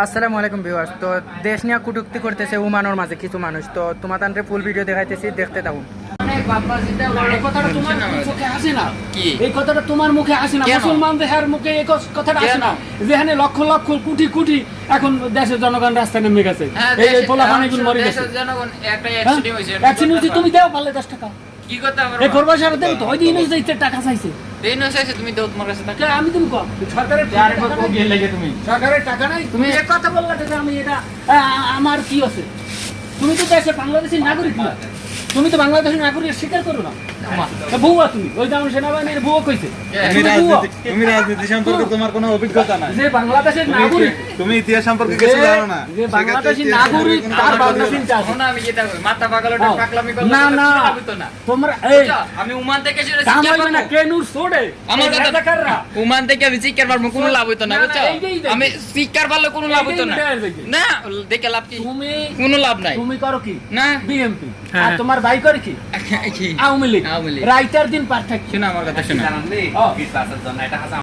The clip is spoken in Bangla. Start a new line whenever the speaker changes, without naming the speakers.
আসসালামু আলাইকুম ভিউয়ার্স। তো দেশ নিয়ে কটূক্তি করতেছে উমানোর মাঝে কিছু মানুষ। তো তোমাদের ফুল ভিডিও দেখাইতেছি, দেখতে থাকুন।
এই কথাটা তোমার মুখে আসে না, এই কথাটা তোমার মুখে আসে না, মুসলমানদের মুখে এই কথাটা আসে না। যেখানে লক্ষ লক্ষ কোটি কোটি এখন দেশের জনগণ রাস্তায় নেমে গেছে, এই পোলা পানিগুলো মরে গেছে, অ্যাক্সিডেন্ট হয়েছে, তুমি দেও পারলে 10 টাকা
কি কথা আমরা
এই প্রবাসীরা দেন তো, ওই দিন যাইতে টাকা চাইছে,
দেই না চাইছে, তুমি দেও তোমার কাছে টাকা।
আমি তুমি কম সরকারের সরকারের টাকা নাই, তুমি এক কথা বললা যে আমি এটা আমার কি আছে? তুমি তো দেশে বাংলাদেশের নাগরিক না, তুমি তো বাংলাদেশের নাগরিক স্বীকার করো না। বউয়া তুমি ওই যেমন সেনাবাহিনীর বউয়া কইছে
তুমি রাজনীতি সম্পর্কে তোমার কোনো অভিজ্ঞতা নাই,
যে বাংলাদেশের নাগরিক,
তুমি ইতিহাস সম্পর্কে কিছু জানো না,
যে বাংলাদেশের নাগরিক তার বাংলাদেশের চাষ
শোনো, আমি যেটা কই মাথা পাগলটা পাগলামি করলে
না না
তো না।
তোমরা এই
আমি উমান থেকে সেটা
কাম
শিক্ষা
হইবে না,
পাবো।
কেনুর ছোড়ে
আমার কথা
রাজাকাররা
উমান থেকে আমি শিক্ষার পারবো, কোনো লাভ হইতো না,
না, না,
বুঝছো?
এইটাই দেখি।
আমি শিক্ষার পারলে কোনো লাভ হইতো না।
এইটাই দেখি।
না দেখে লাভ কি?
তুমি
কোনো লাভ নাই।
তুমি করো কি?
না
বিএমপি।
হ্যাঁ,
আর তোমার ভাই করে কি?
কি?
আওয়ামী লীগ।
আওয়ামী লীগ।
রাইটার দিন পার থাকি।
শোনো আমার কথা শোনো।